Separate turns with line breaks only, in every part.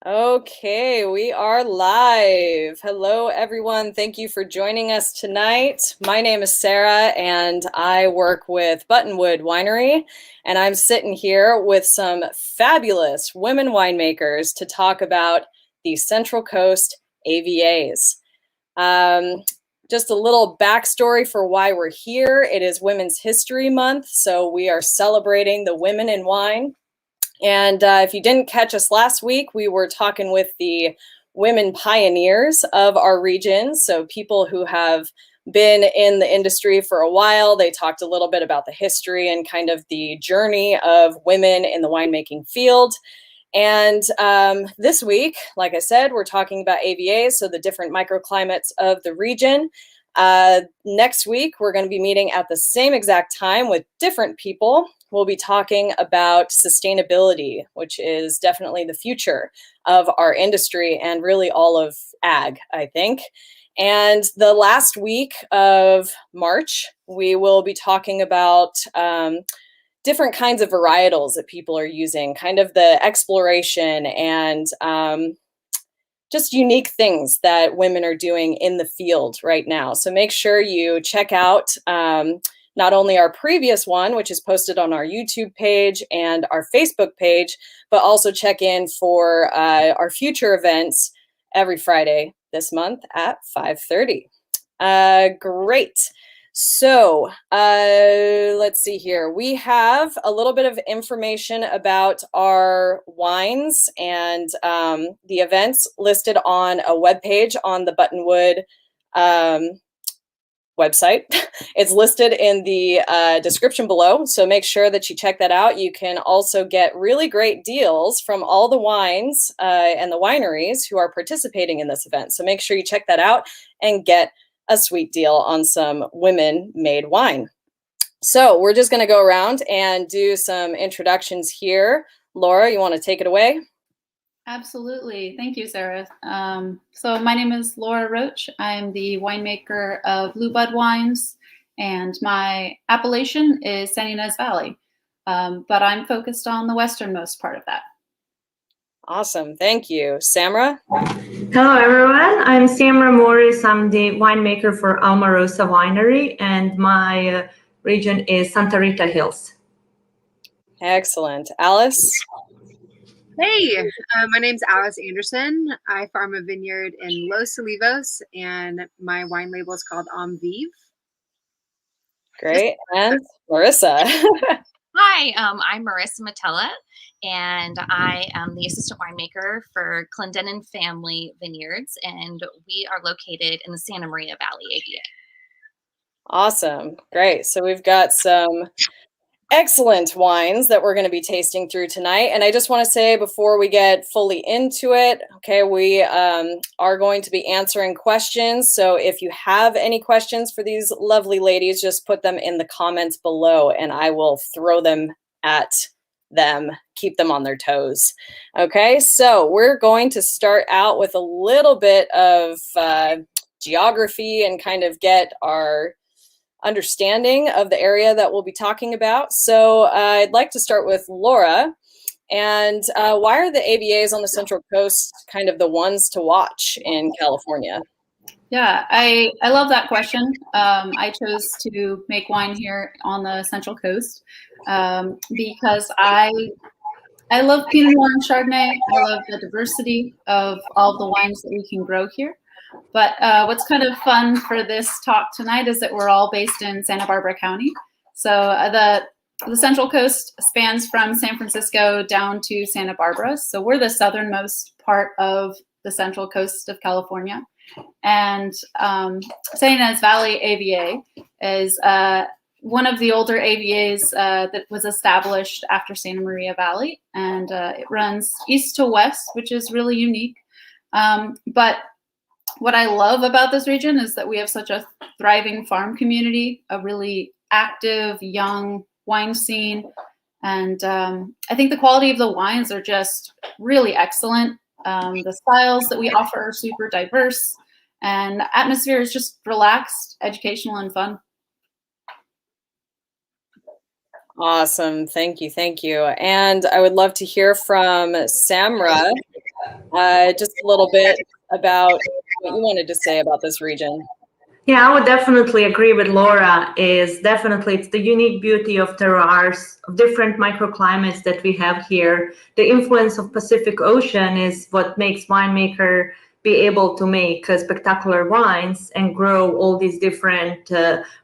Okay, we are live. Hello, everyone. Thank you for joining us tonight. My name is Sarah, and I work with Buttonwood Winery, and I'm sitting here with some fabulous women winemakers to talk about the Central Coast AVAs. Just a little backstory for why we're here. It is Women's History Month, so we are celebrating the women in wine. And if you didn't catch us last week, we were talking with the women pioneers of our region. So people who have been in the industry for a while. They talked a little bit about the history and kind of the journey of women in the winemaking field. And this week, like I said, we're talking about AVAs, so the different microclimates of the region. Next week, we're going to be meeting at the same exact time with different people. We'll be talking about sustainability, which is definitely the future of our industry and really all of ag, I think. And the last week of March, we will be talking about different kinds of varietals that people are using, kind of the exploration and just unique things that women are doing in the field right now. So make sure you check out not only our previous one, which is posted on our YouTube page and our Facebook page, but also check in for our future events every Friday this month at 5:30. Great. So let's see here. We have a little bit of information about our wines and the events listed on a webpage on the Buttonwood website. It's listed in the description below, so make sure that you check that out. You can also get really great deals from all the wines and the wineries who are participating in this event. So make sure you check that out and get a sweet deal on some women-made wine. So we're just going to go around and do some introductions here. Laura, you want to take it away?
Absolutely. Thank you, Sarah. So my name is Laura Roach. I'm the winemaker of Loubud wines, and my appellation is Ynez Valley, but I'm focused on the westernmost part of that.
Awesome. Thank you. Samra?
Hello, everyone. I'm Samra Morris. I'm the winemaker for Alma Rosa Winery, and my region is Santa Rita Hills.
Excellent. Alice?
Hey, my name's Alice Anderson. I farm a vineyard in Los Olivos, and my wine label is called Vive.
Great. And Marisa?
Hi, I'm Marisa Matela, and I am the assistant winemaker for Clendenen Family Vineyards, and we are located in the Santa Maria Valley AVA.
Awesome. Great. So we've got some excellent wines that we're going to be tasting through tonight. And I just want to say before we get fully into it, okay, we are going to be answering questions. So if you have any questions for these lovely ladies, just put them in the comments below and I will throw them at them, keep them on their toes. Okay, so we're going to start out with a little bit of geography and kind of get our understanding of the area that we'll be talking about. So I'd like to start with Laura. And why are the AVAs on the Central Coast kind of the ones to watch in California?
Yeah, I love that question. I chose to make wine here on the Central Coast because I love Pinot Noir and Chardonnay. I love the diversity of all the wines that we can grow here. But what's kind of fun for this talk tonight is that we're all based in Santa Barbara County. So the Central Coast spans from San Francisco down to Santa Barbara. So we're the southernmost part of the Central Coast of California. And Ynez Valley AVA is one of the older AVAs that was established after Santa Maria Valley. And it runs east to west, which is really unique. But what I love about this region is that we have such a thriving farm community, a really active, young wine scene. And I think the quality of the wines are just really excellent. The styles that we offer are super diverse, and the atmosphere is just relaxed, educational, and fun.
Awesome. Thank you. Thank you. And I would love to hear from Samra. just a little bit about what you wanted to say about this region.
Yeah, I would definitely agree with Laura. It's the unique beauty of terroirs, of different microclimates that we have here. The influence of Pacific Ocean is what makes winemaker be able to make spectacular wines and grow all these different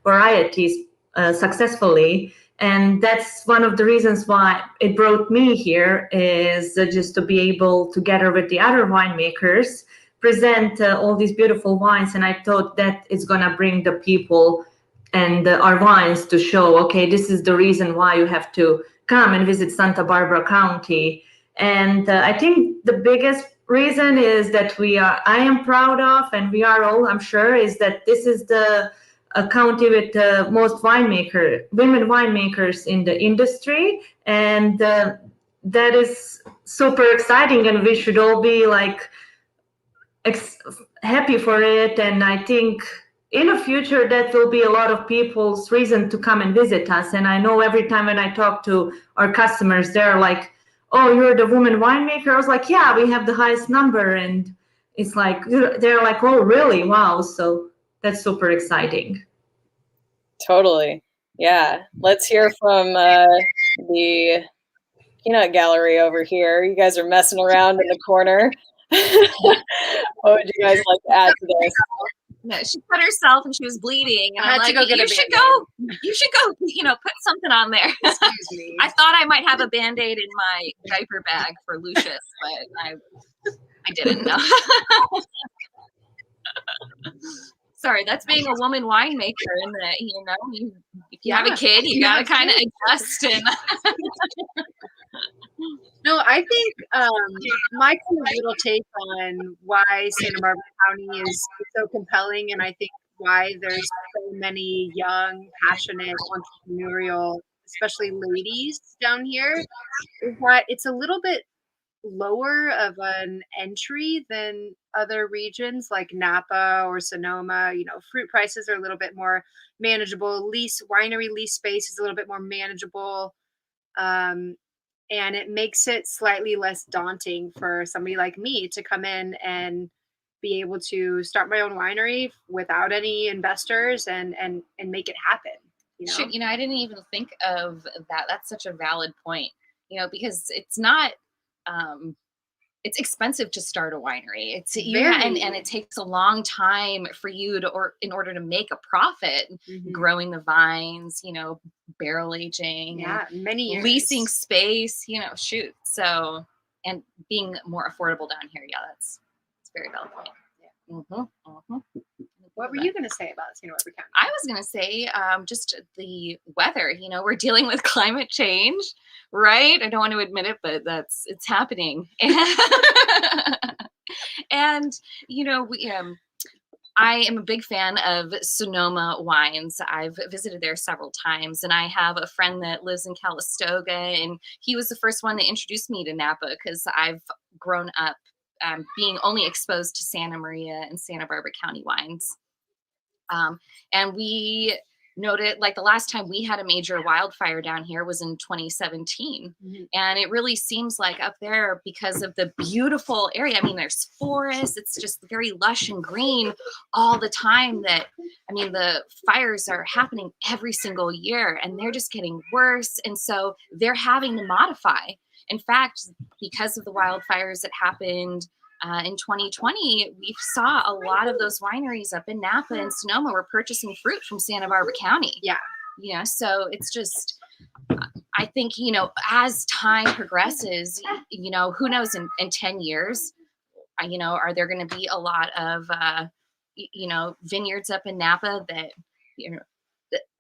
varieties successfully. And that's one of the reasons why it brought me here, is just to be able, together with the other winemakers, present all these beautiful wines. And I thought that it's gonna bring the people and our wines to show, okay, this is the reason why you have to come and visit Santa Barbara County. And I think the biggest reason is that I am proud of, and we are all, I'm sure, is that this is the county with the most women winemakers in the industry. And that is super exciting, and we should all be like happy for it. And I think in the future that will be a lot of people's reason to come and visit us. And I know every time when I talk to our customers, they're like, oh, you're the woman winemaker? I was like, yeah, we have the highest number. And it's like, they're like, oh, really? Wow. So that's super exciting.
Totally. Yeah. Let's hear from the peanut gallery over here. You guys are messing around in the corner. What would you guys like to add to this?
No, she cut herself and she was bleeding. And
I had
I'm
to
like,
go get a
you should go, put something on there.
Excuse me.
I thought I might have a Band-Aid in my diaper bag for Lucius, but I didn't know. Sorry, that's being a woman winemaker, and that, if you have a kid, you gotta kind of adjust. And
no, I think my kind of little take on why Santa Barbara County is so compelling, and I think why there's so many young, passionate, entrepreneurial, especially ladies down here, is that it's a little bit lower of an entry than other regions like Napa or Sonoma. Fruit prices are a little bit more manageable. Winery lease space is a little bit more manageable. And it makes it slightly less daunting for somebody like me to come in and be able to start my own winery without any investors and make it happen.
Shoot, I didn't even think of that. That's such a valid point, because it's not, it's expensive to start a winery. It's and it takes a long time for you in order to make a profit, growing the vines, barrel aging,
many years. Leasing
space, shoot. So, and being more affordable down here. Yeah, it's very valid point. Yeah.
What were you going to say about Santa Barbara County?
I was going to say just the weather. We're dealing with climate change, right? I don't want to admit it, but it's happening. And I am a big fan of Sonoma wines. I've visited there several times, and I have a friend that lives in Calistoga, and he was the first one to introduce me to Napa, because I've grown up being only exposed to Santa Maria and Santa Barbara County wines. And we noted, like, the last time we had a major wildfire down here was in 2017. And it really seems like up there, because of the beautiful area, there's forests, it's just very lush and green all the time, that, the fires are happening every single year, and they're just getting worse. And so they're having to modify. In fact, because of the wildfires that happened in 2020, we saw a lot of those wineries up in Napa and Sonoma were purchasing fruit from Santa Barbara County. Yeah. So it's just, I think, as time progresses, who knows, in 10 years, are there going to be a lot of, vineyards up in Napa that,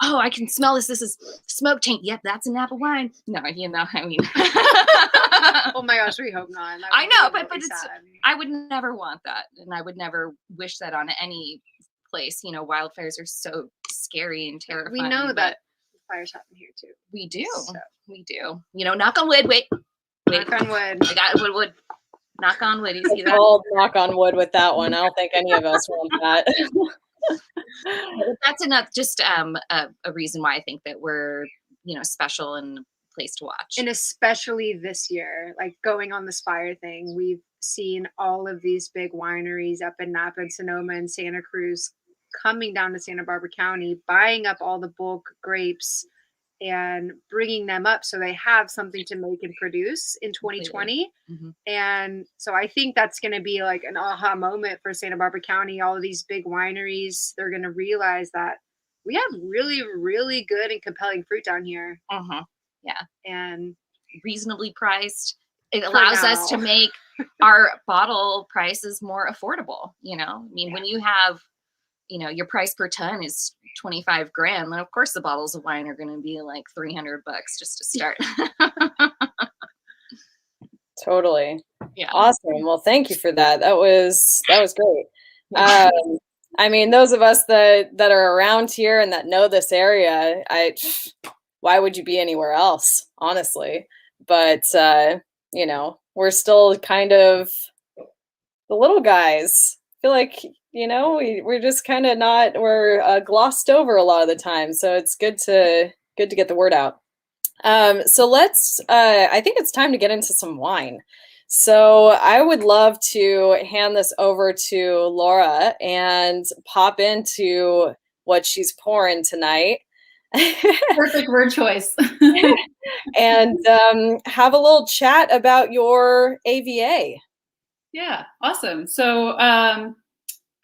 oh, I can smell this. This is smoke taint. Yep, that's a Napa wine. No,
Oh my gosh, we hope not.
I know, but I would never want that, and I would never wish that on any place. Wildfires are so scary and terrifying.
We know that fires happen here too.
We do. So. We do. Knock on wood. Wait.
Knock on wood.
I got wood. Knock on wood. You see that?
I'll knock on wood with that one. I don't think any of us want that.
That's enough. Just a reason why I think that we're special and place to watch.
And especially this year, like going on the Spire thing, we've seen all of these big wineries up in Napa and Sonoma and Santa Cruz coming down to Santa Barbara County, buying up all the bulk grapes and bringing them up so they have something to make and produce in 2020.
Mm-hmm.
And so I think that's going to be like an aha moment for Santa Barbara County. All of these big wineries, they're going to realize that we have really, really good and compelling fruit down here.
Uh-huh. Yeah.
And
reasonably priced. It allows us to make our bottle prices more affordable. You know, I mean, when you have, you know, your price per ton is 25 grand, then of course the bottles of wine are going to be like $300 just to start.
Totally.
Yeah.
Awesome. Well, thank you for that. That was great. I mean, those of us that are around here and that know this area, why would you be anywhere else, honestly? But you know, we're still kind of the little guys. I feel like, you know, we're just kind of not, we're glossed over a lot of the time. So it's good to get the word out. So let's, I think it's time to get into some wine. So I would love to hand this over to Laura and pop into what she's pouring tonight.
Perfect word choice.
And have a little chat about your AVA.
Yeah, awesome. So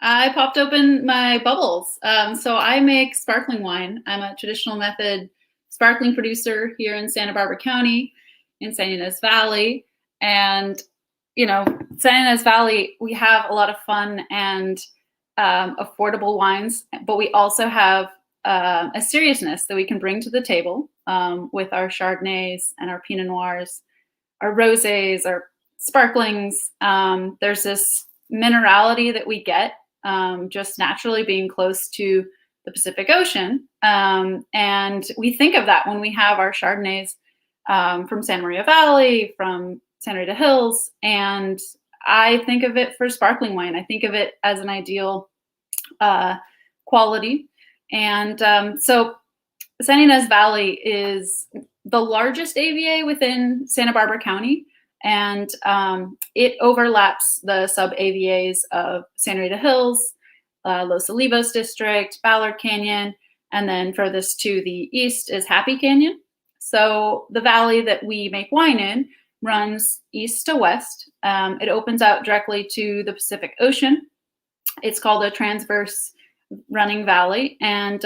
I popped open my bubbles. So I make sparkling wine. I'm a traditional method sparkling producer here in Santa Barbara County in San Ynez Valley. And, you know, San Ynez Valley, we have a lot of fun and affordable wines, but we also have a seriousness that we can bring to the table with our Chardonnays and our Pinot Noirs, our Rosés, our sparklings. There's this minerality that we get just naturally being close to the Pacific Ocean. And we think of that when we have our Chardonnays from Santa Maria Valley, from Santa Rita Hills. And I think of it for sparkling wine. I think of it as an ideal quality. And so San Ynez Valley is the largest AVA within Santa Barbara County. And it overlaps the sub-AVAs of Santa Rita Hills, Levos District, Ballard Canyon, and then furthest to the east is Happy Canyon. So the valley that we make wine in runs east to west. It opens out directly to the Pacific Ocean. It's called a transverse running valley. And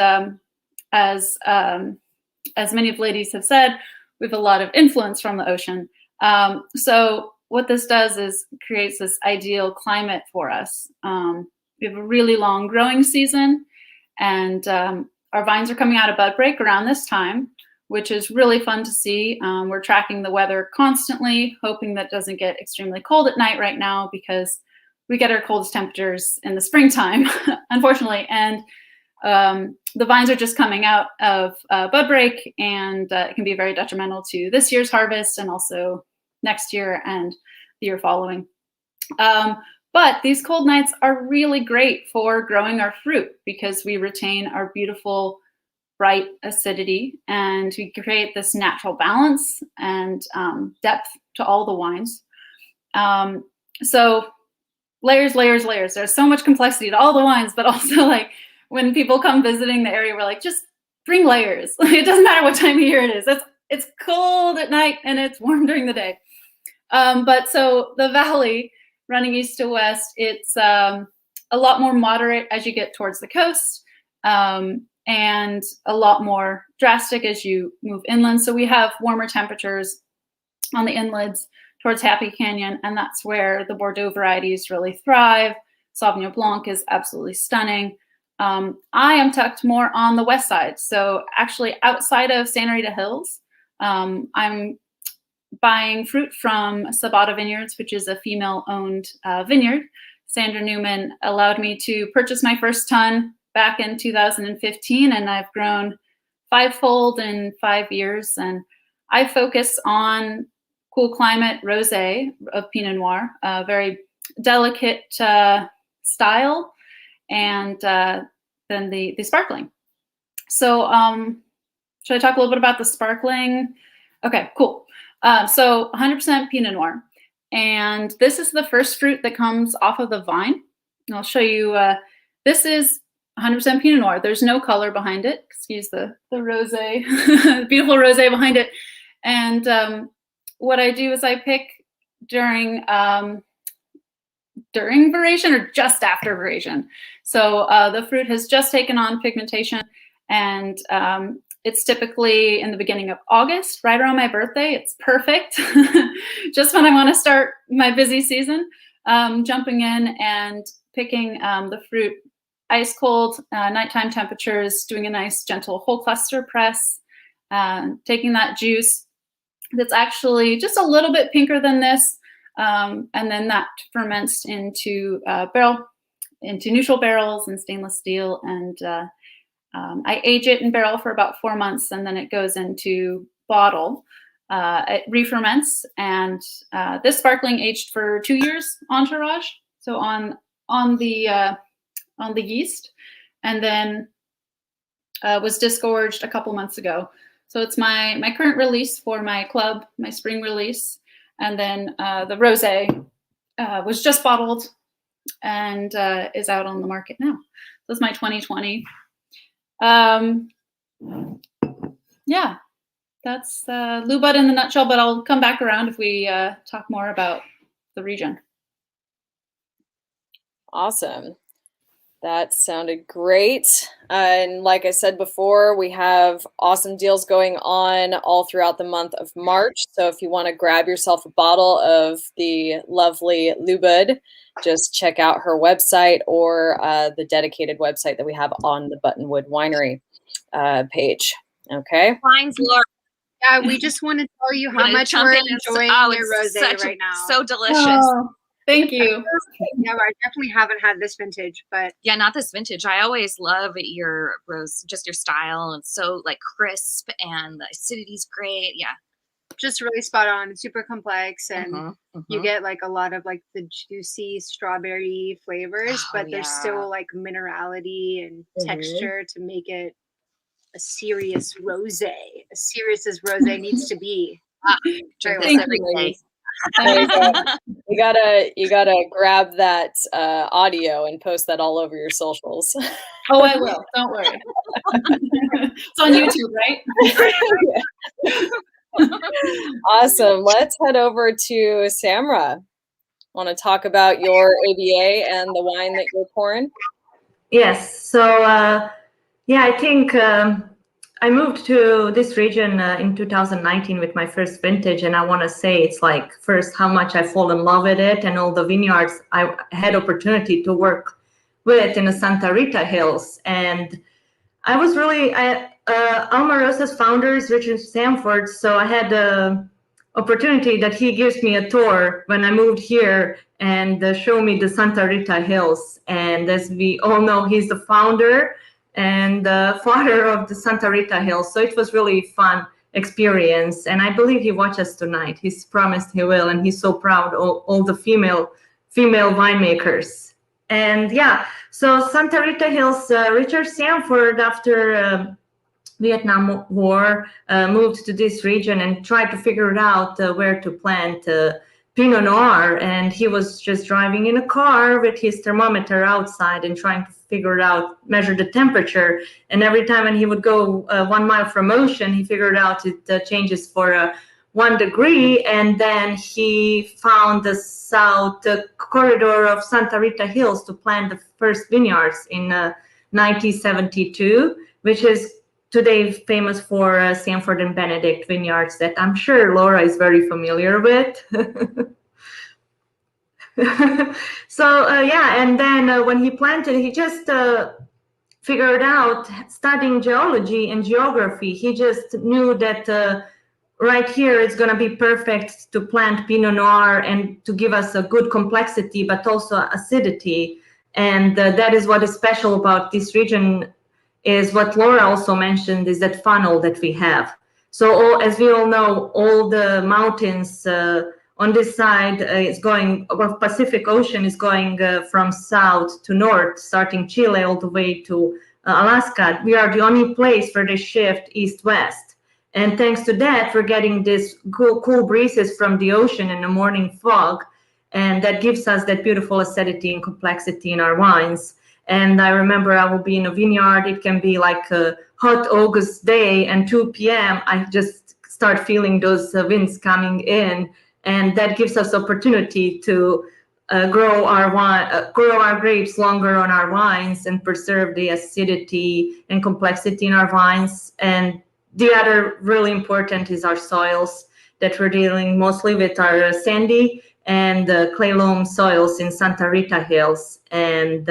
as many of the ladies have said, we have a lot of influence from the ocean. So what this does is creates this ideal climate for us. We have a really long growing season, and our vines are coming out of bud break around this time, which is really fun to see. We're tracking the weather constantly, hoping that it doesn't get extremely cold at night right now, because we get our coldest temperatures in the springtime, unfortunately. And the vines are just coming out of bud break, and it can be very detrimental to this year's harvest and also next year and the year following. But these cold nights are really great for growing our fruit because we retain our beautiful bright acidity, and we create this natural balance and depth to all the wines. So layers, layers, layers. There's so much complexity to all the wines, but also like when people come visiting the area, we're like, just bring layers. It doesn't matter what time of year it is. It's cold at night and it's warm during the day. But so the valley running east to west, it's a lot more moderate as you get towards the coast, and a lot more drastic as you move inland. So we have warmer temperatures on the inlets towards Happy Canyon, and that's where the Bordeaux varieties really thrive. Sauvignon Blanc is absolutely stunning. I am tucked more on the west side, so actually outside of Santa Rita Hills. I'm buying fruit from Sabata Vineyards, which is a female-owned vineyard. Sandra Newman allowed me to purchase my first ton back in 2015, and I've grown fivefold in 5 years. And I focus on cool climate rosé of Pinot Noir, a very delicate style, and then the sparkling. So should I talk a little bit about the sparkling? Okay, cool. So 100% Pinot Noir. And this is the first fruit that comes off of the vine. And I'll show you, this is 100% Pinot Noir. There's no color behind it. Excuse the rosé, beautiful rosé behind it. And what I do is I pick during veraison or just after veraison. So the fruit has just taken on pigmentation, and it's typically in the beginning of August, right around my birthday. It's perfect. Just when I want to start my busy season, jumping in and picking the fruit ice cold, nighttime temperatures, doing a nice gentle whole cluster press, taking that juice that's actually just a little bit pinker than this, and then that ferments into neutral barrels and stainless steel, and I age it in barrel for about 4 months, and then it goes into bottle. It re-ferments, and this sparkling aged for 2 years entourage, so on the yeast, and then was disgorged a couple months ago. So it's my current release for my club, my spring release, and then the rosé was just bottled and is out on the market now. So it's my 2020. Yeah, that's Loubud in the nutshell, but I'll come back around if we talk more about the region.
Awesome. That sounded great. And like I said before, we have awesome deals going on all throughout the month of March. So if you want to grab yourself a bottle of the lovely Loubud, just check out her website or the dedicated website that we have on the Buttonwood Winery page. Okay.
Wines, Laura.
Yeah, we just want to tell you how much we're enjoying your rosé right now.
So delicious.
Oh, thank you.
Yeah, I definitely haven't had this vintage, but
yeah, not this vintage. I always love your rose, just your style. It's so like crisp, and the acidity's great. Yeah,
just really spot on. Super complex, and you get like a lot of like the juicy strawberry flavors, but there's still like minerality and texture to make it a serious rosé, as serious as rosé needs to be.
Drink this every day.
You gotta grab that audio and post that all over your socials.
Oh, I will. Don't worry. It's on YouTube, right?
Awesome. Let's head over to Samra. Want to talk about your AVA and the wine that you're pouring?
Yes. So yeah, I think I moved to this region in 2019 with my first vintage, and I want to say it's like first how much I fall in love with it, and all the vineyards I had opportunity to work with in the Santa Rita Hills. And I was really Alma Rosa's founder is Richard Sanford, so I had the opportunity that he gives me a tour when I moved here and show me the Santa Rita Hills. And as we all know, he's the founder and the father of the Santa Rita Hills. So it was really fun experience. And I believe he watched us tonight. He's promised he will. And he's so proud of all the female winemakers. And yeah, so Santa Rita Hills, Richard Sanford, after Vietnam War, moved to this region and tried to figure out where to plant Pinot Noir. And he was just driving in a car with his thermometer outside and trying to figure it out, measure the temperature. And every time when he would go 1 mile from ocean, he figured out it changes for 1 degree. And then he found the south corridor of Santa Rita Hills to plant the first vineyards in 1972, which is today famous for Sanford and Benedict vineyards that I'm sure Laura is very familiar with. So yeah, and then when he planted, he just figured out, studying geology and geography, he just knew that right here it's going to be perfect to plant Pinot Noir and to give us a good complexity, but also acidity. And that is what is special about this region, is what Laura also mentioned, is that funnel that we have. So as we all know, all the mountains on this side is going, well, Pacific Ocean is going from south to north, starting Chile all the way to Alaska. We are the only place where they shift east-west. And thanks to that, we're getting this cool breezes from the ocean and the morning fog. And that gives us that beautiful acidity and complexity in our wines. And I remember I will be in a vineyard. It can be like a hot August day and 2 p.m. I just start feeling those winds coming in. And that gives us opportunity to grow our grapes longer on our wines and preserve the acidity and complexity in our wines. And the other really important is our soils, that we're dealing mostly with our sandy and clay loam soils in Santa Rita Hills. And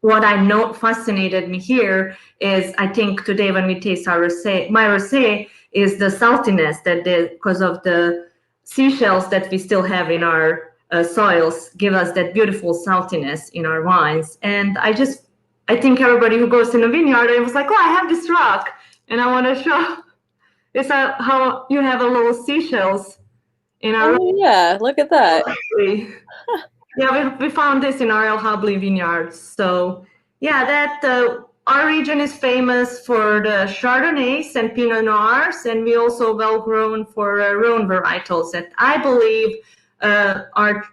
what I know fascinated me here is, I think today when we taste our my rosé, is the saltiness that because of the seashells that we still have in our soils give us that beautiful saltiness in our wines. And I think everybody who goes in a vineyard, I was like, oh, I have this rock, and I want to show. It's how you have a little seashells in our.
Oh yeah, look at that.
Yeah, we found this in our El Habli vineyard. So yeah, that our region is famous for the Chardonnays and Pinot Noirs, and we also well known for Rhone varietals that I believe are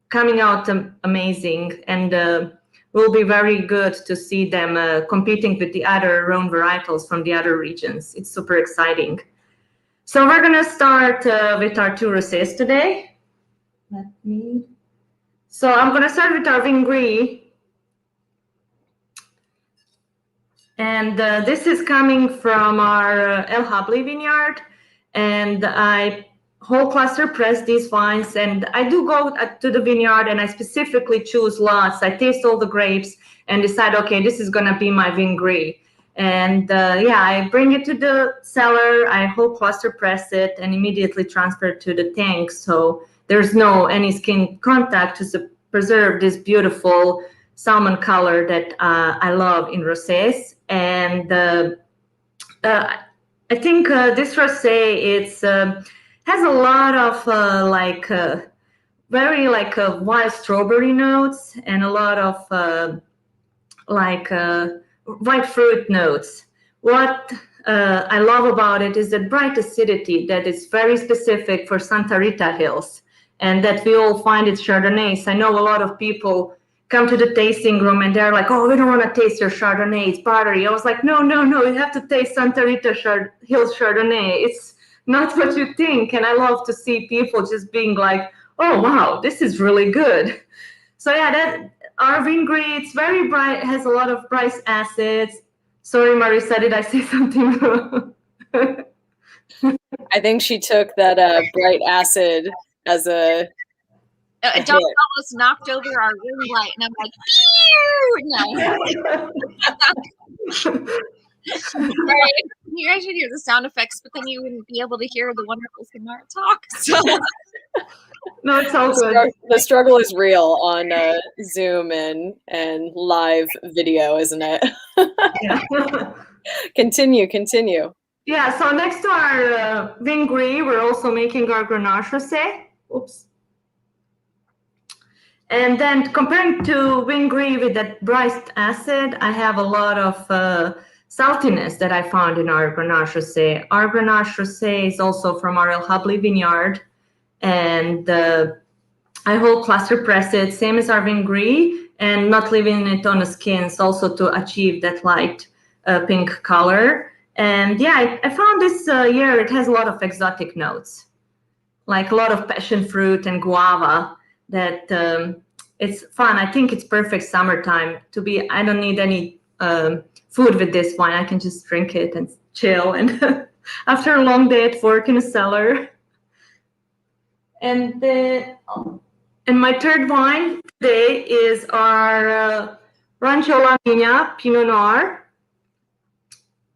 coming out amazing, and will be very good to see them competing with the other Rhone varietals from the other regions. It's super exciting. So we're gonna start with our two rosés today. So I'm gonna start with our Vin Gris. And this is coming from our El Habli vineyard, and I whole cluster press these wines, and I do go to the vineyard and I specifically choose lots. I taste all the grapes and decide, okay, this is gonna be my Vin Gris. And yeah, I bring it to the cellar, I whole cluster press it and immediately transfer it to the tank. So there's no any skin contact to preserve this beautiful salmon color that I love in rosés. And I think this rosé, has a lot of very wild strawberry notes and a lot of white fruit notes. What I love about it is the bright acidity that is very specific for Santa Rita Hills, and that we all find it Chardonnays. I know a lot of people come to the tasting room and they're like, oh, we don't want to taste your Chardonnay, it's buttery. I was like, no, you have to taste Santa Rita Hills Chardonnay. It's not what you think. And I love to see people just being like, oh, wow, this is really good. So yeah, that our Vin Gris, it's very bright, has a lot of bright acids. Sorry, Marisa, did I say something wrong?
I think she took that bright acid as a
Dog almost knocked over our ring light, and I'm like, no. Right. You guys should hear the sound effects, but then you wouldn't be able to hear the wonderful Samra talk. So.
No, it's all good.
The struggle is real on Zoom and live video, isn't it?
Yeah.
Continue.
Yeah, so next to our Vin Gris, we're also making our Grenache Rosé. Oops. And then comparing to Vin Gris with that bright acid, I have a lot of saltiness that I found in our Grenache Rosé. Our Grenache Rosé is also from our El Habli vineyard, and I whole cluster press it, same as our Vin Gris, and not leaving it on the skins, also to achieve that light pink color. And yeah, I found this year it has a lot of exotic notes, like a lot of passion fruit and guava. That it's fun. I think it's perfect summertime to be. I don't need any food with this wine. I can just drink it and chill. And after a long day at work in a cellar. And my third wine today is our Rancho La Mina Pinot Noir.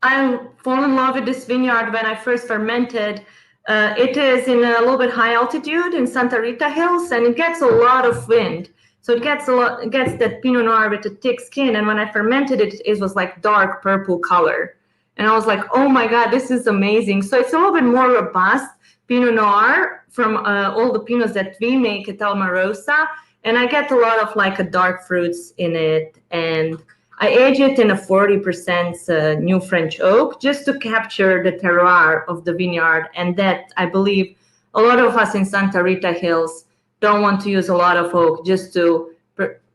I fell in love with this vineyard when I first fermented. It is in a little bit high altitude in Santa Rita Hills, and it gets a lot of wind. So it gets that Pinot Noir with a thick skin. And when I fermented it, it was like dark purple color. And I was like, oh my God, this is amazing. So it's a little bit more robust Pinot Noir from all the Pinots that we make at Alma Rosa. And I get a lot of dark fruits in it. And I age it in a 40% new French oak just to capture the terroir of the vineyard. And that, I believe, a lot of us in Santa Rita Hills don't want to use a lot of oak just to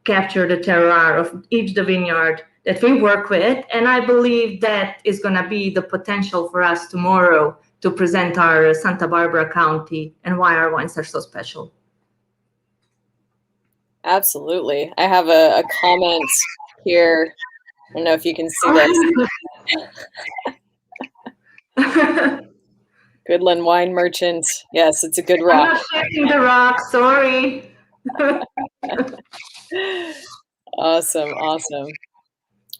capture the terroir of each the vineyard that we work with. And I believe that is going to be the potential for us tomorrow to present our Santa Barbara County and why our wines are so special.
Absolutely. I have a comment here. I don't know if you can see this. Goodland Wine Merchant. Yes, it's a good rock.
I'm not checking the rock, sorry.
Awesome, awesome.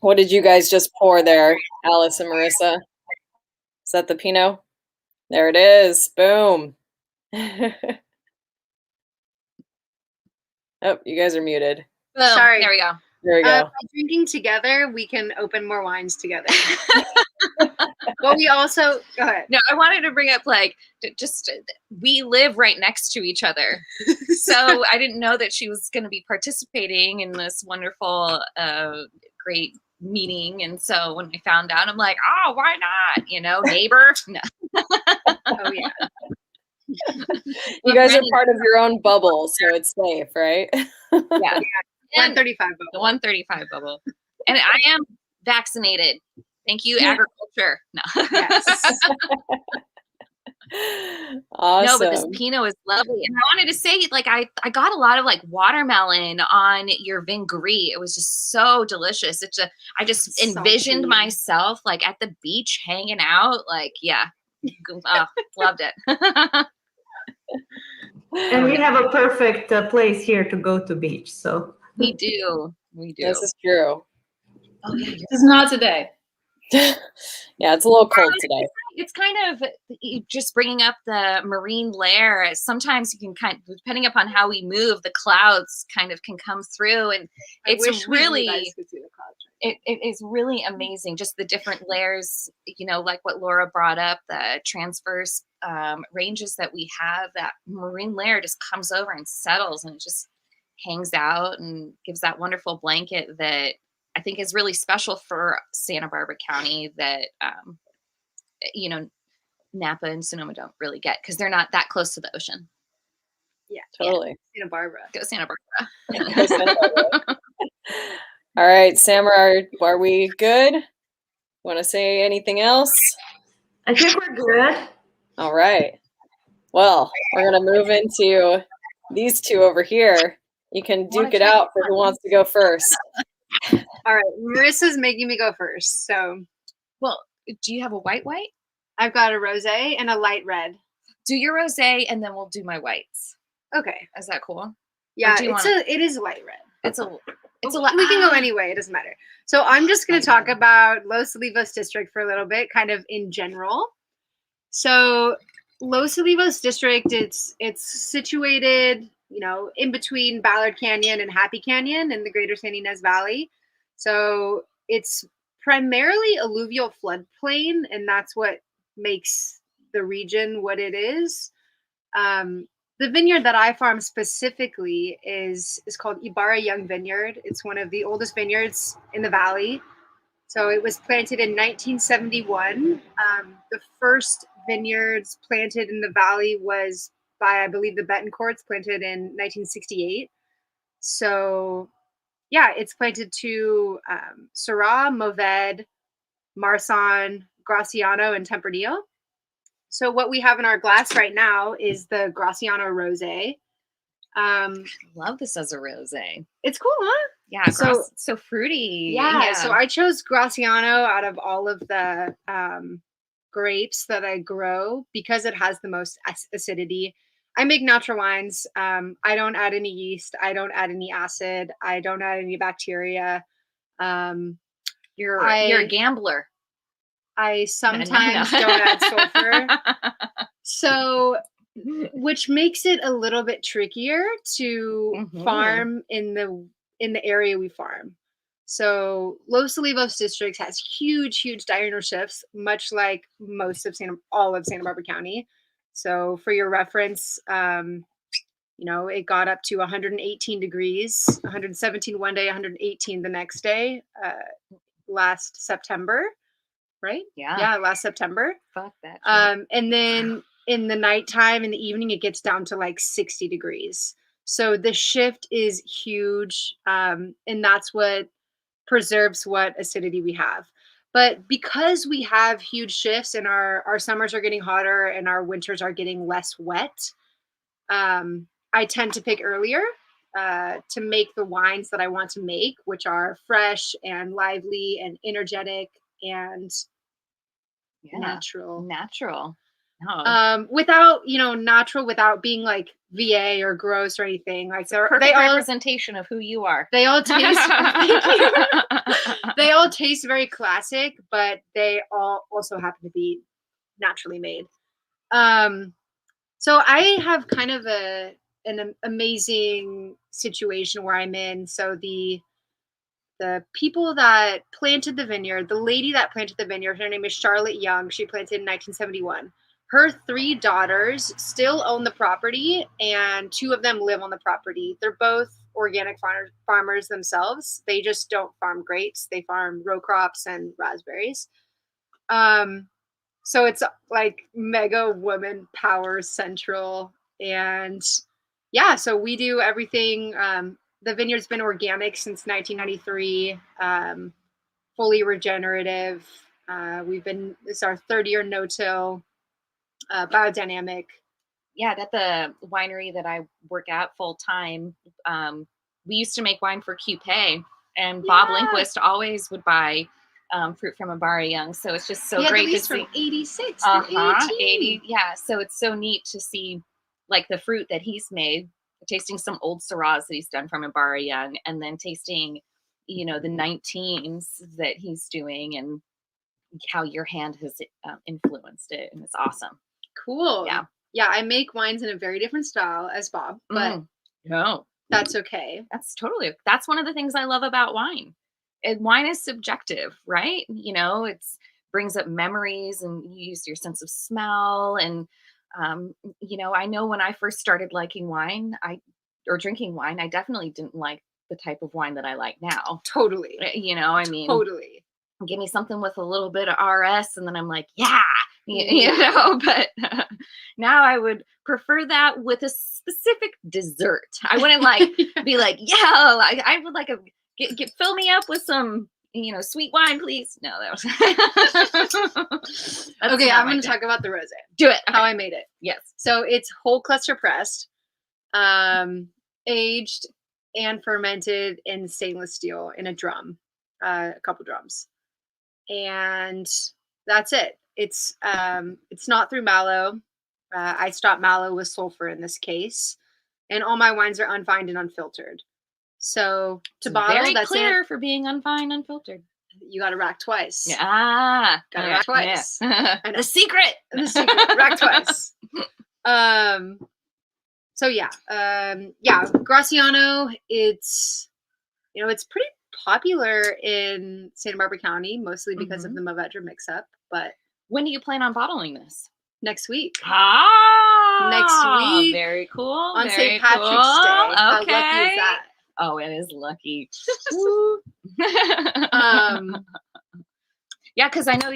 What did you guys just pour there, Alice and Marisa? Is that the Pinot? There it is. Boom. Oh, you guys are muted.
Boom.
Sorry.
There we go.
There we go.
By drinking together, we can open more wines together. But we also, go ahead.
No, I wanted to bring up we live right next to each other. So I didn't know that she was going to be participating in this wonderful, great meeting. And so when I found out, I'm like, oh, why not? Neighbor. No.
Oh, yeah.
You guys are part of your own bubble, so it's safe, right?
Yeah. And
135 bubble.
The 135 bubble. And I am vaccinated. Thank you, agriculture. No.
Yes.
Awesome.
No, but this Pinot is lovely. And I wanted to say, I got a lot of watermelon on your vin gris. It was just so delicious. I just envisioned myself at the beach hanging out. Loved it.
And we have a perfect place here to go to beach, so.
We do.
This is true.
Oh, yeah. It's not today.
Yeah, it's a little cold today.
It's kind of just bringing up the marine layer. Sometimes you can depending upon how we move, the clouds kind of can come through, and it's really, it is really amazing. Just the different layers, like what Laura brought up, the transverse ranges that we have. That marine layer just comes over and settles, and it just hangs out and gives that wonderful blanket that I think is really special for Santa Barbara County that, Napa and Sonoma don't really get because they're not that close to the ocean.
Yeah,
totally.
Santa Barbara.
Go Santa Barbara.
Go Santa Barbara. All right, Samra, are we good? Want to say anything else?
I think we're good.
All right. Well, we're going to move into these two over here. You can duke it out for who wants to go first.
All right, Marissa's making me go first. So,
well, do you have a white?
I've got a rosé and a light red.
Do your rosé, and then we'll do my whites.
Okay,
is that cool?
Yeah, it is light red.
It's a
we can go anyway. It doesn't matter. So I'm just going to talk about Los Levos District for a little bit, kind of in general. So Los Levos District, it's situated, in between Ballard Canyon and Happy Canyon in the greater San Ynez Valley. So it's primarily alluvial floodplain, and that's what makes the region what it is. The vineyard that I farm specifically is called Ibarra Young Vineyard. It's one of the oldest vineyards in the valley. So it was planted in 1971. The first vineyards planted in the valley was by, I believe, the Betancourts, planted in 1968. So, yeah, it's planted to Syrah, Mourvèdre, Marsanne, Graciano, and Tempranillo. So what we have in our glass right now is the Graciano Rose.
Love this as a rosé.
It's cool, huh?
Yeah, so fruity.
Yeah, so I chose Graciano out of all of the grapes that I grow because it has the most acidity. I make natural wines. I don't add any yeast. I don't add any acid. I don't add any bacteria.
You're a gambler.
I sometimes don't add sulfur. So, which makes it a little bit trickier to farm in the area we farm. So Los Levos District has huge diurnal shifts, much like all of Santa Barbara County. So for your reference, You know, it got up to 118 degrees, 117 one day, 118 the next day, last September, right?
Yeah.
Last September.
Fuck that shit.
And then in the nighttime, in the evening, it gets down to like 60 degrees. So the shift is huge. And that's what preserves what acidity we have. But because we have huge shifts and our summers are getting hotter and our winters are getting less wet, I tend to pick earlier to make the wines that I want to make, which are fresh and lively and energetic and natural. Without, natural without being like VA or gross or anything. Like
perfect representation of who you are.
They all taste thank you. They all taste very classic, but they all also happen to be naturally made. So I have kind of an amazing situation where I'm in. So the people that planted the vineyard, the lady that planted the vineyard, her name is Charlotte Young. She planted in 1971. Her 3 daughters still own the property, and 2 of them live on the property. They're both organic farmers themselves. They just don't farm grapes. They farm row crops and raspberries. So it's like mega woman power central. And yeah, so we do everything. The vineyard's been organic since 1993, fully regenerative. It's our 3rd year no-till, biodynamic.
Yeah, at the winery that I work at full time, we used to make wine for Coupe, and Bob Lindquist always would buy fruit from Ibarra Young. So it's just so great to see.
From 86 to
80. Yeah, so it's so neat to see like the fruit that he's made, tasting some old Syrahs that he's done from Ibarra Young, and then tasting, the 19s that he's doing and how your hand has influenced it. And it's awesome.
Cool.
Yeah.
Yeah, I make wines in a very different style as Bob, but
no,
that's okay.
That's one of the things I love about wine. Wine is subjective, right? It's brings up memories, and you use your sense of smell. And, I know when I first started liking wine, or drinking wine, I definitely didn't like the type of wine that I like now.
Totally.
Totally. Give me something with a little bit of RS, and then I'm like, yeah, but now I would prefer that with a specific dessert. I wouldn't be like, yeah, I would like fill me up with some, sweet wine, please. No, that was
okay. I'm going to talk about the rosé.
Do it.
How I made it.
Yes.
So it's whole cluster pressed, aged and fermented in stainless steel in a drum, a couple drums, and that's it. It's not through mallow. I stop mallow with sulfur in this case, and all my wines are unfined and unfiltered. So to bottle,
very
that's
clear
it.
For being unfined, unfiltered.
You got to rack twice.
Yeah.
Got to rack twice.
Yeah. The secret.
Rack twice. So yeah. Graciano, it's pretty popular in Santa Barbara County, mostly because of the Mourvedre mix-up. But
when do you plan on bottling this?
Next week.
Next week. Very cool.
On St. Patrick's Day. How lucky is that?
Oh, it is lucky. Yeah, because I know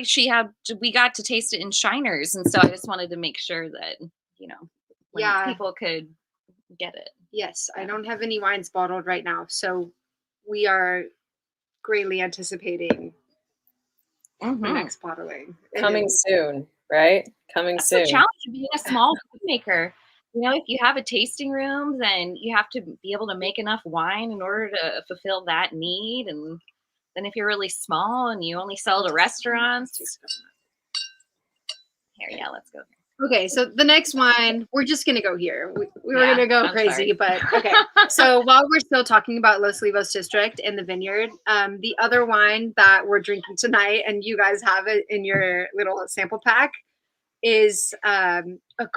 we got to taste it in Shiners, and so I just wanted to make sure that people could get it.
Yes, I don't have any wines bottled right now, so we are greatly anticipating the next bottling.
Coming soon, right?
That's the challenge of being a small food maker. If you have a tasting room, then you have to be able to make enough wine in order to fulfill that need. And then if you're really small and you only sell to restaurants, let's go.
Okay, so the next wine, we're just going to go here. We were going to go crazy, but okay. So while we're still talking about Los Levos District and the vineyard, the other wine that we're drinking tonight, and you guys have it in your little sample pack, is a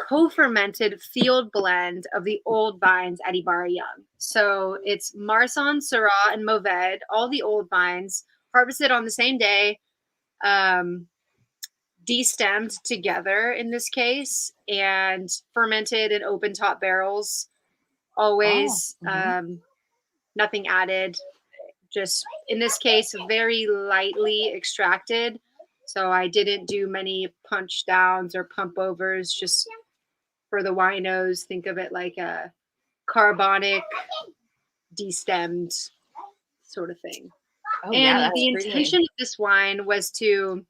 co-fermented field blend of the old vines at Ibarra Young. So it's Marsanne, Syrah, and Mourvedre, all the old vines, harvested on the same day, destemmed together in this case, and fermented in open top barrels Always
mhm.
nothing added. Just in this case, very lightly extracted. So I didn't do many punch downs or pump overs. Just for the winos, think of it like a carbonic, destemmed sort of thing.
Oh yeah,
And
that's
the
pretty.
intention of this wine was to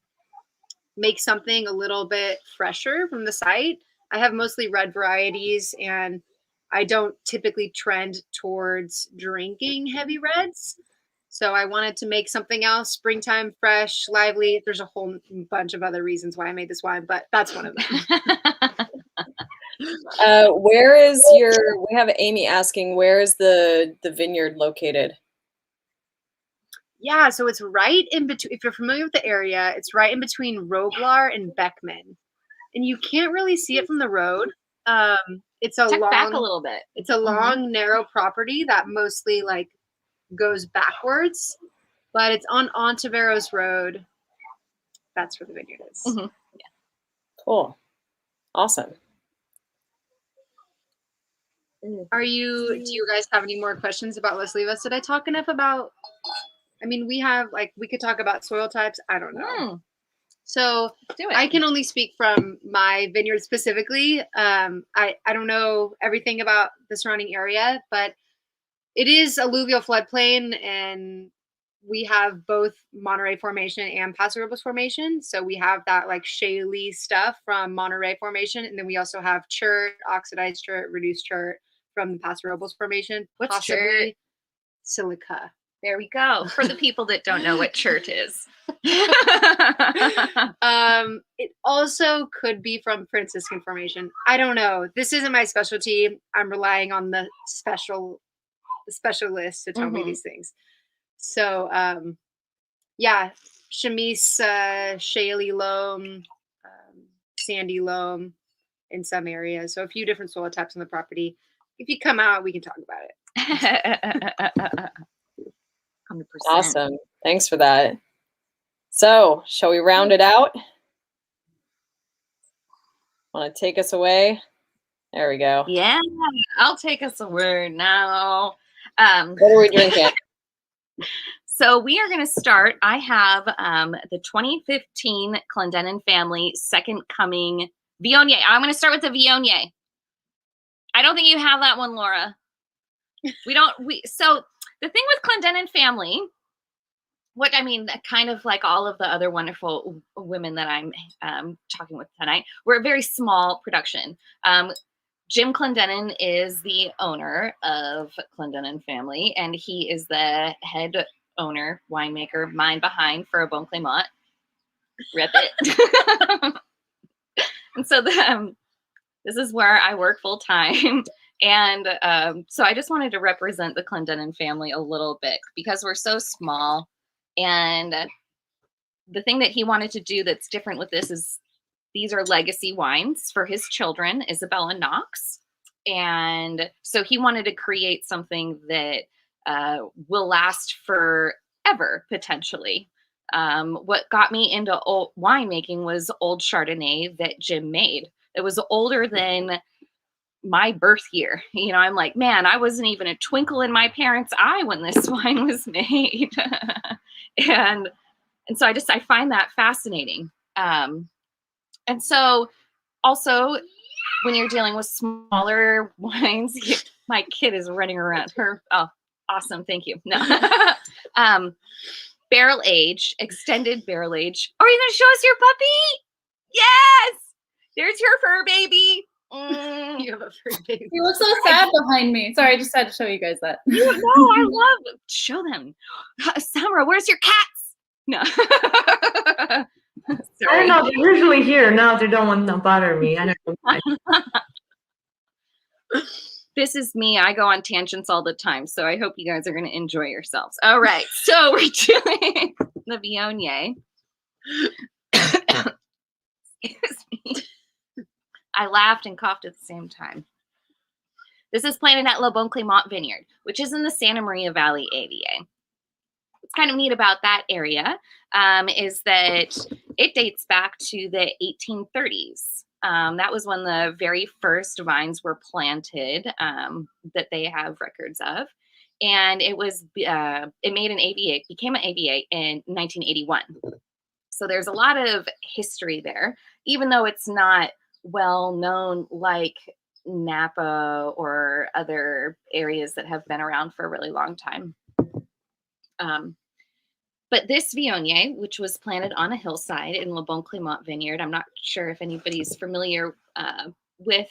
make something a little bit fresher from the site. I have mostly red varieties, and I don't typically trend towards drinking heavy reds. So I wanted to make something else, springtime, fresh, lively. There's a whole bunch of other reasons why I made this wine, but that's one of them.
Where is your? We have Amy asking, where is the vineyard located?
Yeah, so it's right in between. If you're familiar with the area, it's right in between Roblar and Beckman, and you can't really see it from the road. It's a
Check
long,
back a little bit.
it's a long, narrow property that mostly like goes backwards, but it's on Ontiveros Road. That's where the vineyard is.
Mhm.
Cool. Awesome.
Do you guys have any more questions about Los Levos? Did I talk enough about, I mean, we could talk about soil types. I don't know. So
Do it.
I can only speak from my vineyard specifically. I don't know everything about the surrounding area, but it is alluvial floodplain, and we have both Monterey Formation and Paso Robles Formation. So we have that like shaly stuff from Monterey Formation, and then we also have chert, oxidized chert, reduced chert from the Paso Robles Formation.
What's
possibly
chert?
Silica.
There we go. For the people that don't know what chert is.
It also could be from Franciscan Formation. I don't know. This isn't my specialty. I'm relying on the specialists to tell me these things. So yeah, chamise, shaly loam, sandy loam in some areas. So a few different soil types on the property. If you come out, we can talk about it.
100%.
Awesome. Thanks for that. So, shall we round it out? Want to take us away? There we go.
Yeah, I'll take us away now.
What are we drinking?
So we are going to start. I have the 2015 Clendenen family Second Coming Viognier. I'm going to start with the Viognier. I don't think you have that one, Laura. So the thing with Clendenen family, kind of like all of the other wonderful women that I'm talking with tonight, we're a very small production. Jim Clendenen is the owner of Clendenen family, and he is the head owner, winemaker, mind behind for a Bon Clemont. Rip it. And so this is where I work full time. And so I just wanted to represent the Clendenen family a little bit because we're so small. And the thing that he wanted to do that's different with this is these are legacy wines for his children, Isabel and Knox. And so he wanted to create something that will last forever, potentially. What got me into winemaking was old Chardonnay that Jim made. It was older than my birth year. You know, I'm like, man, I wasn't even a twinkle in my parents' eye when this wine was made. and so I find that fascinating. And so also when you're dealing with smaller wines, my kid is running around her. Oh, awesome. Thank you. No. Barrel age, extended barrel age. Are you going to show us your puppy? Yes. There's your fur baby.
You have a fur baby.
He looks so sad behind me. Sorry, I just had to show you guys that.
No, I love it. Show them. Samra, where's your cats? No.
I don't know. They're usually here. No, they don't want to bother me. I don't know why.
This is me. I go on tangents all the time, so I hope you guys are going to enjoy yourselves. All right, so we're doing the Viognier. Excuse me. I laughed and coughed at the same time. This is planted at Bon Clemont Vineyard, which is in the Santa Maria Valley AVA. What's kind of neat about that area is that it dates back to the 1830s. That was when the very first vines were planted that they have records of. And it made an AVA, became an AVA in 1981. So there's a lot of history there, even though it's not well known like Napa or other areas that have been around for a really long time. But this Viognier, which was planted on a hillside in Bon Clemont Vineyard, I'm not sure if anybody's familiar with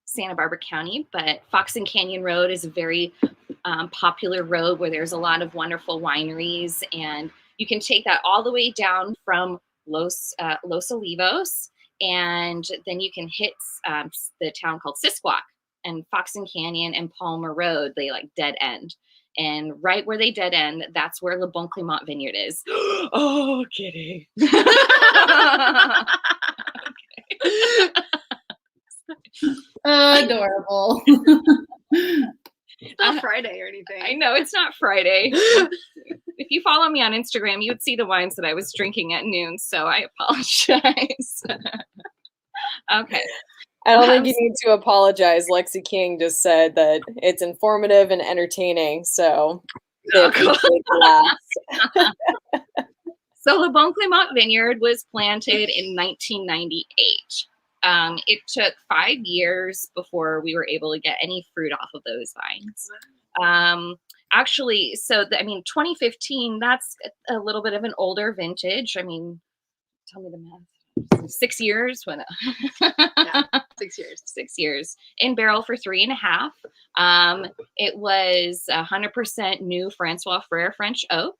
Santa Barbara County, but Fox and Canyon Road is a very popular road where there's a lot of wonderful wineries, and you can take that all the way down from Los Olivos, and then you can hit the town called Sisquoc, and Fox and Canyon and Palmer Road, they like dead end. And right where they dead end, that's where Le Bon Clemont Vineyard is. Oh, kidding.
Adorable.
It's not Friday or anything.
I know, it's not Friday. If you follow me on Instagram, you would see the wines that I was drinking at noon, so I apologize. Okay.
I don't think you need to apologize. Lexi King just said that it's informative and entertaining, so they appreciate that.
So Le Bon Clemont Vineyard was planted in 1998. It took 5 years before we were able to get any fruit off of those vines. Actually, so 2015, that's a little bit of an older vintage. I mean, tell me the math. 6 years.
Yeah, 6 years.
6 years in barrel for 3.5. It was 100% new Francois Frere French oak.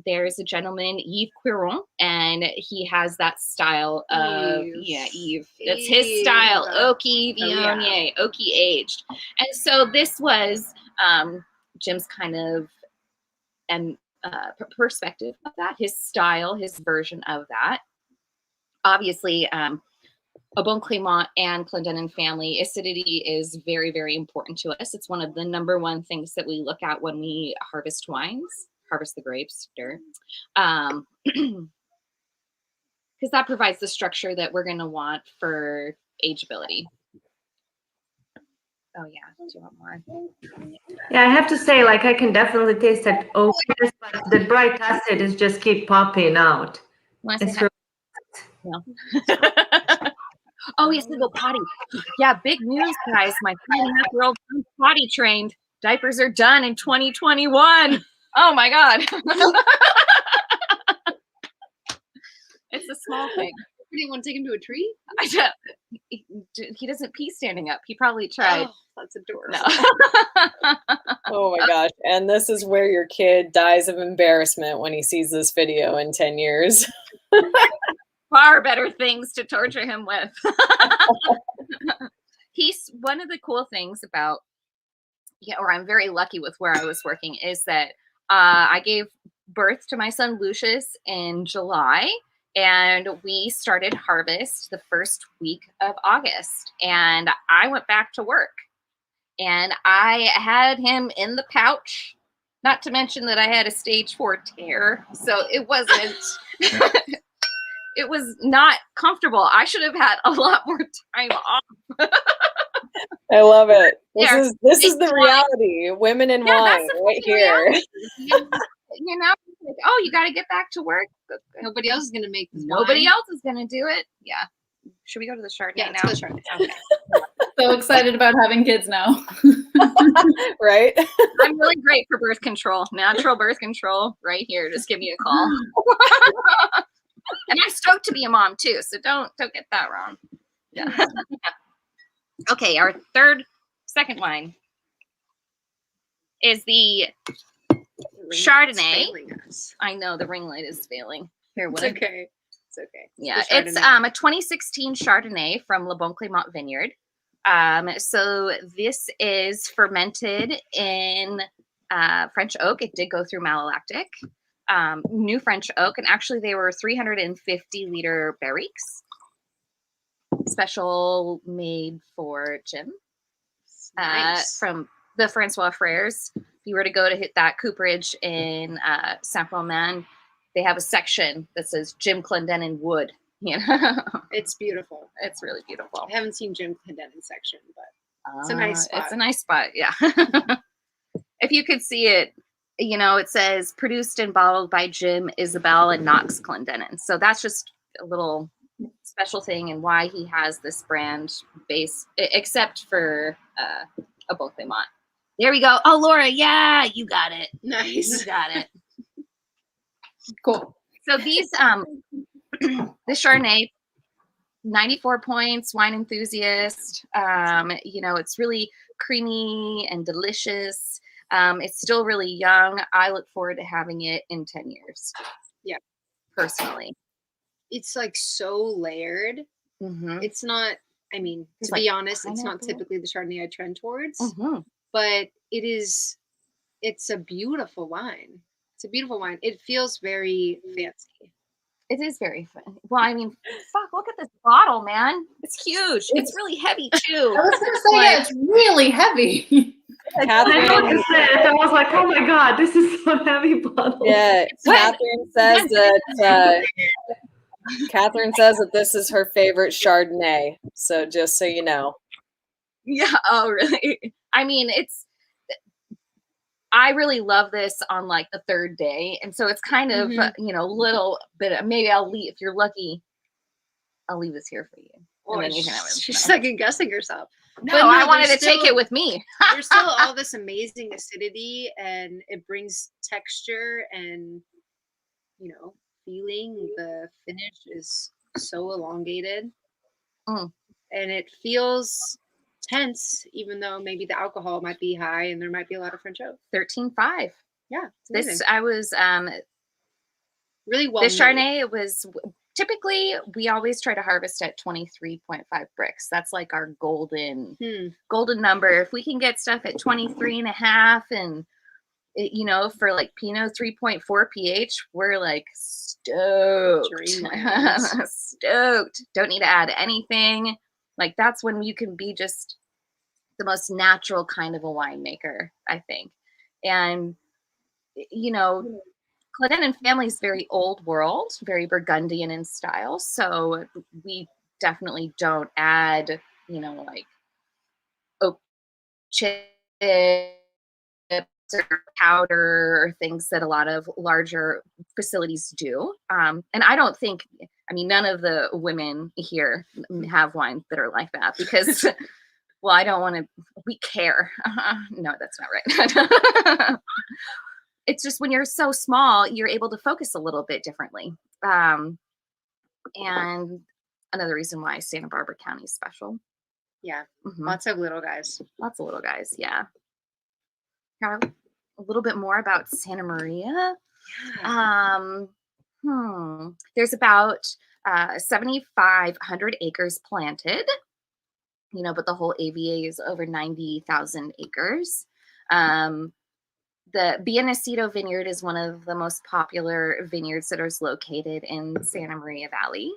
There's a gentleman, Yves Quiron, and he has that style of Yves. That's his style, oaky Viognier, oaky aged. And so this was Jim's kind of perspective of that, his style, his version of that. Obviously, a Bon Clemont and Clendenen family, acidity is very, very important to us. It's one of the number one things that we look at when we harvest wines, harvest the grapes, because that provides the structure that we're going to want for ageability. Oh, yeah. Do you want more?
Yeah, I have to say, like, I can definitely taste that oakness, but the bright acid is just keep popping out. It's really
no. Oh, he has to go potty. Yeah, big news, guys. My 3.5-year-old son's potty trained. Diapers are done in 2021. Oh my God. It's a small thing.
You didn't want to take him to a tree?
He doesn't pee standing up. He probably tried.
Oh, that's adorable.
No.
Oh my gosh. And this is where your kid dies of embarrassment when he sees this video in 10 years.
Far better things to torture him with. He's one of the cool things about, or I'm very lucky with where I was working, is that I gave birth to my son Lucius in July, and we started harvest the first week of August, and I went back to work, and I had him in the pouch, not to mention that I had a stage 4 tear, so it wasn't it was not comfortable. I should have had a lot more time off.
I love it. This is the reality. Women in wine right here.
You know, like, oh, you got to get back to work.
Nobody else is going to make this
Nobody
wine.
else is going to do it. Yeah. Should we go to the Chardonnay now?
Let's go to Chardonnay.
Okay.
So excited about having kids now.
Right?
I'm really great for birth control. Natural birth control right here. Just give me a call. And I'm stoked to be a mom too, so don't get that wrong. Yeah. Okay, our second wine is the Chardonnay. I know the ring light is failing. Here,
It's okay. It's okay.
Yeah, it's a 2016 Chardonnay from Le Bon Clemont Vineyard. So this is fermented in French oak. It did go through malolactic. New French oak, and actually they were 350-liter barriques, special made for Jim.
Nice.
From the Francois Freres. If you were to go to hit that cooperage in Saint-Romain, they have a section that says Jim Clendenen wood. You know,
It's beautiful.
it's really beautiful.
I haven't seen Jim Clendenen's section, but it's a nice spot.
It's a nice spot, yeah. If you could see it, you know, it says produced and bottled by Jim, Isabel, and Knox Clendenen. So that's just a little special thing and why he has this brand base, except for a Bon Clemont. There we go. Oh, Laura, yeah, you got it.
Nice.
You got it.
Cool.
So these, this Chardonnay, 94 points, wine enthusiast. You know, it's really creamy and delicious. It's still really young. I look forward to having it in 10 years.
Yeah.
Personally.
It's like so layered.
Mm-hmm.
It's not, I mean, to be honest, it's not typically the Chardonnay I trend towards, but it's a beautiful wine. It's a beautiful wine. It feels very fancy.
It is very fun. Well, I mean, fuck, look at this bottle, man. It's huge. It's really heavy, too.
I was going to say, yeah, it's really heavy.
Catherine,
I was like, oh my God, this is so heavy bottle.
yeah, Catherine says that Catherine says that this is her favorite Chardonnay. So just so you know.
Yeah. Oh, really? I mean, I really love this on like the third day. And so it's kind of, you know, a little bit, maybe I'll leave, if you're lucky, I'll leave this here for you.
Oh,
And then you can have it.
she's second guessing herself.
No,
But
I wanted to
there's
take
still-
it with me.
There's still all this amazing acidity, and it brings texture and, you know, feeling. The finish is so elongated,
Mm.
and it feels tense, even though maybe the alcohol might be high and there might be a lot of French oak.
13.5.
Yeah, it's
This,
amazing.
I was,
Really well.
this
made.
Chardonnay was, typically we always try to harvest at 23.5 bricks. That's like our golden number. If we can get stuff at 23.5 and, you know, for like Pinot 3.4 pH, we're like stoked.
Dreamland.
Stoked. Don't need to add anything. Like that's when you can be just the most natural kind of a winemaker, I think. And, you know, Clendenen family is very old world, very Burgundian in style. So we definitely don't add, you know, like oak chips or powder or things that a lot of larger facilities do. And I don't think, I mean, none of the women here have wines that are like that because, well, I don't want to, we care. No, that's not right. It's just when you're so small, you're able to focus a little bit differently. And another reason why Santa Barbara County is special.
Yeah,
Mhm.
lots of little guys.
Lots of little guys, yeah. Now, a little bit more about Santa Maria. There's about 7,500 acres planted, you know, but the whole AVA is over 90,000 acres. The Biennicito Vineyard is one of the most popular vineyards that is located in Santa Maria Valley.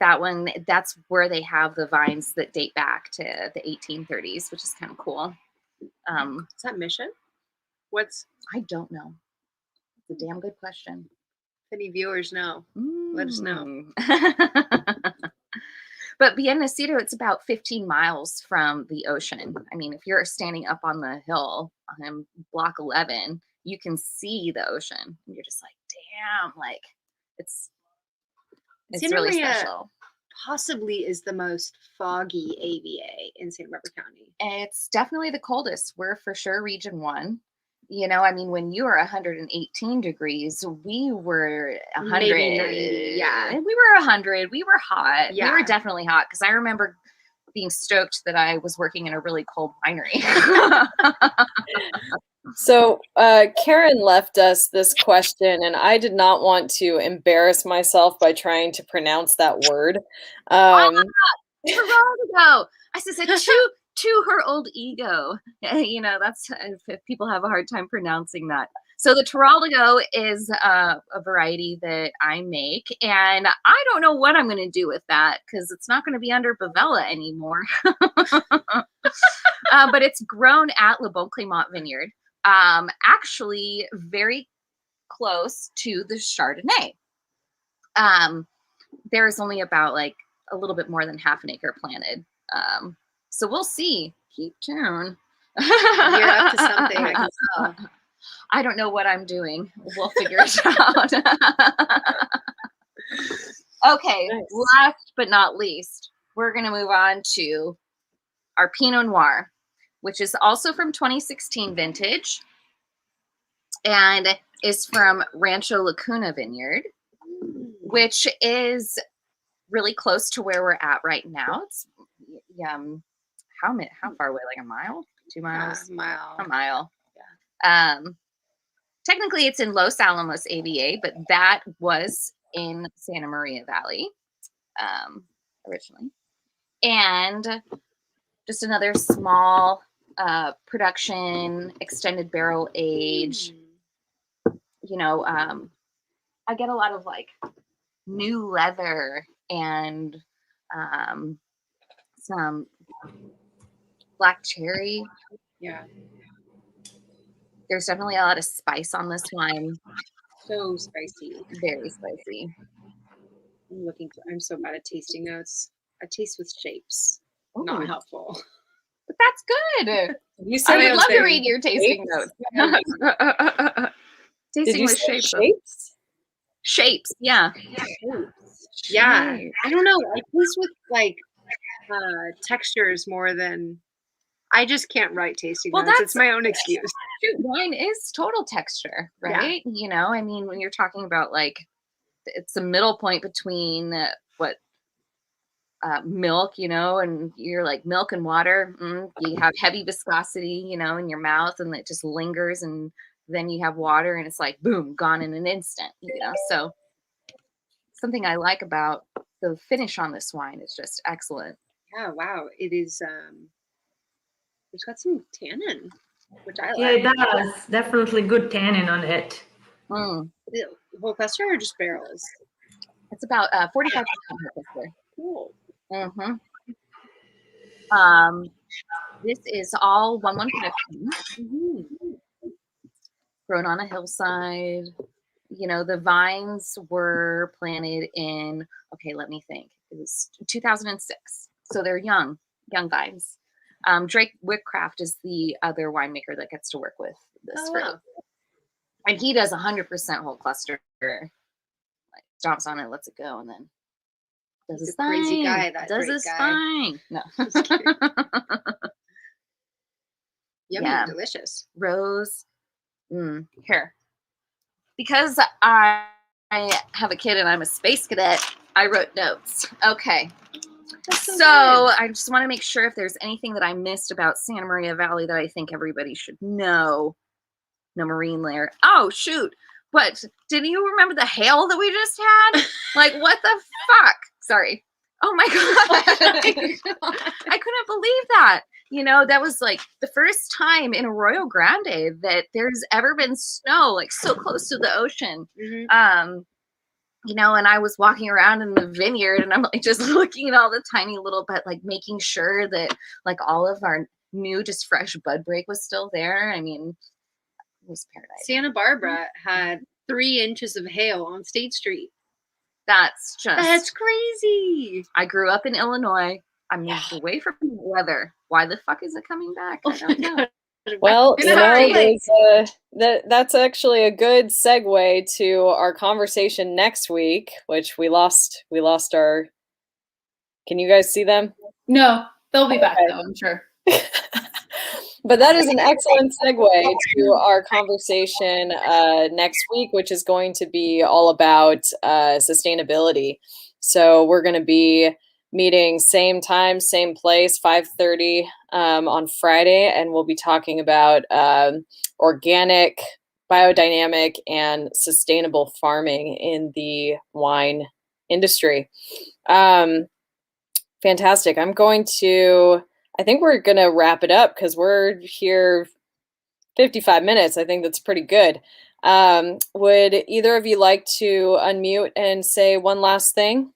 That one, that's where they have the vines that date back to the 1830s, which is kind of cool.
Is that Mission? What's
I don't know. It's a damn good question.
if any viewers know? Let us know.
But Biennicito, it's about 15 miles from the ocean. I mean, if you're standing up on the hill on block 11, you can see the ocean. And you're just like, damn, like it's
Santa
really
Maria
special.
Possibly is the most foggy AVA in Santa Barbara County.
It's definitely the coldest. We're for sure region 1. You know, I mean, when you were 118 degrees, we were 100.
Maybe 90, yeah.
We were 100. We were hot.
Yeah.
We were definitely hot because I remember being stoked that I was working in a really cold winery.
So Karen left us this question, and I did not want to embarrass myself by trying to pronounce that word.
Ago. I said to her old ego. You know, that's if people have a hard time pronouncing that. So the Tiraldigo is a variety that I make, and I don't know what I'm going to do with that because it's not going to be under Bevela anymore. But it's grown at Bon Clemont Vineyard, actually very close to the Chardonnay. There's only about like a little bit more than half an acre planted. So we'll see. Keep tuned.
You're up to something, I can tell.
I don't know what I'm doing. We'll figure it out. Okay,
Nice.
last but not least, we're going to move on to our Pinot Noir, which is also from 2016 vintage and is from Rancho Lacuna Vineyard, which is really close to where we're at right now. It's how far away? Like a mile? 2 miles?
A mile.
A mile. Yeah. Technically, it's in Los Alamos AVA, but that was in Santa Maria Valley originally. And just another small production, extended barrel age. You know, I get a lot of like new leather and some black cherry.
Yeah.
There's definitely a lot of spice on this wine.
So spicy.
Very spicy.
I'm so bad at tasting notes. I taste with shapes.
Ooh.
Not helpful.
But that's good.
You
I
said
would love to
very
read your tasting
shapes?
notes.
Did
Tasting
you
with
say
shapes.
shapes?
Shapes, yeah.
Yeah.
Shapes.
I don't know. I taste with like textures more than I just can't write tasting
Well,
notes.
that's-
It's my own excuse.
Shoot, wine is total texture, right? You know, I mean, when you're talking about like, it's a middle point between milk, you know, and you're like milk and water. You have heavy viscosity, you know, in your mouth, and it just lingers, and then you have water, and it's like boom, gone in an instant, you know. So something I like about the finish on this wine is just excellent.
Yeah, wow. It is it's got some tannin, which I like.
Yeah, it does. Definitely good tannin on it.
The whole cluster or just barrels?
It's about 45% cluster.
Cool.
Mm-hmm. This is all 115, grown on a hillside. You know, the vines were planted in, okay, let me think. It was 2006. So they're young vines. Drake Whitcraft is the other winemaker that gets to work with this fruit.
Wow.
And he does 100% whole cluster. Like stomps on it, lets it go, and then does
He's
his
a crazy
thing.
guy, that
does
Drake
his
guy.
thing. No.
Just kidding. Yummy,
Yeah.
delicious.
Rose. Here. Because I have a kid and I'm a space cadet, I wrote notes. Okay. So I just want to make sure if there's anything that I missed about Santa Maria Valley that I think everybody should know. No marine layer. Oh, shoot. What? Did you remember the hail that we just had? Like, what the fuck? Sorry. Oh my God. I couldn't believe that. You know, that was like the first time in Arroyo Grande that there's ever been snow, like so close to the ocean. You know, and I was walking around in the vineyard and I'm like just looking at all the tiny little, but like making sure that like all of our new, just fresh bud break was still there. I mean, it was paradise.
Santa Barbara had 3 inches of hail on State Street.
That's
crazy.
I grew up in Illinois. I moved away from the weather. Why the fuck is it coming back? I don't know.
Well, you
Sorry.
know, that's actually a good segue to our conversation next week, which we lost our. Can you guys see them?
No, they'll be back though, I'm sure.
But that is an excellent segue to our conversation next week, which is going to be all about sustainability. So we're going to be meeting same time, same place, 5:30 on Friday, and we'll be talking about organic, biodynamic, and sustainable farming in the wine industry. Fantastic. I think we're going to wrap it up because we're here 55 minutes. I think that's pretty good. Would either of you like to unmute and say one last thing?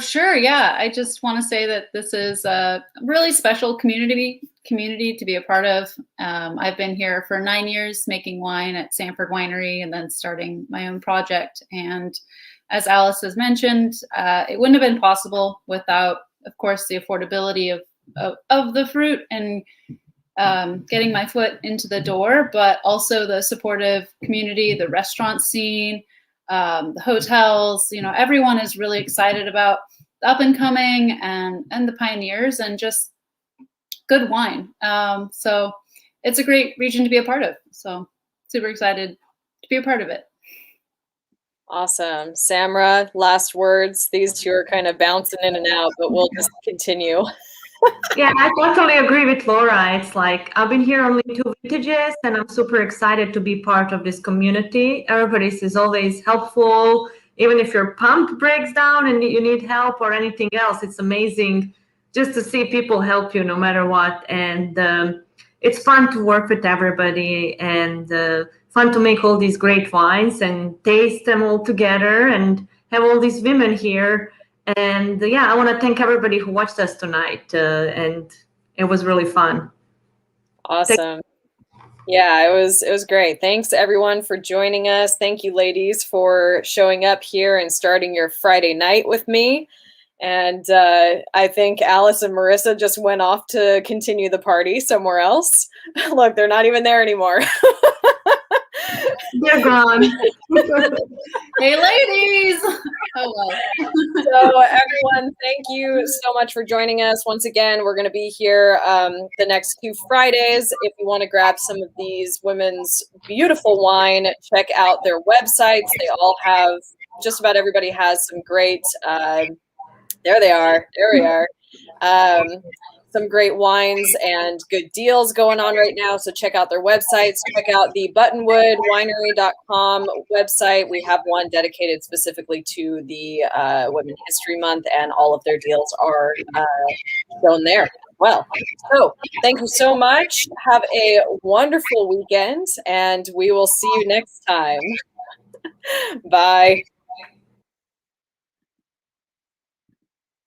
Sure, yeah. I just want to say that this is a really special community community to be a part of. I've been here for 9 years making wine at Sanford Winery and then starting my own project. And as Alice has mentioned, it wouldn't have been possible without, of course, the affordability of the fruit and getting my foot into the door, but also the supportive community, the restaurant scene, the hotels. You know, everyone is really excited about the up and coming and the pioneers and just good wine. So it's a great region to be a part of. So super excited to be a part of it.
Awesome. Samra, last words. These two are kind of bouncing in and out, but we'll just continue.
Yeah, I totally agree with Laura. It's like I've been here only 2 vintages and I'm super excited to be part of this community. Everybody is always helpful. Even if your pump breaks down and you need help or anything else, it's amazing just to see people help you no matter what. And it's fun to work with everybody and fun to make all these great wines and taste them all together and have all these women here. And yeah, I want to thank everybody who watched us tonight. And it was really fun.
Awesome. Yeah, it was great. Thanks everyone for joining us. Thank you ladies for showing up here and starting your Friday night with me. And I think Alice and Marisa just went off to continue the party somewhere else. Look, they're not even there anymore.
They're gone.
Hey, ladies. Oh, well.
So everyone, thank you so much for joining us. Once again, we're going to be here the next 2 Fridays. If you want to grab some of these women's beautiful wine, check out their websites. They all have, just about everybody has some great, there they are. There we are. Some great wines and good deals going on right now. So check out their websites. Check out the buttonwoodwinery.com website. We have one dedicated specifically to the Women History Month, and all of their deals are shown there as well. So thank you so much. Have a wonderful weekend, and we will see you next time. Bye.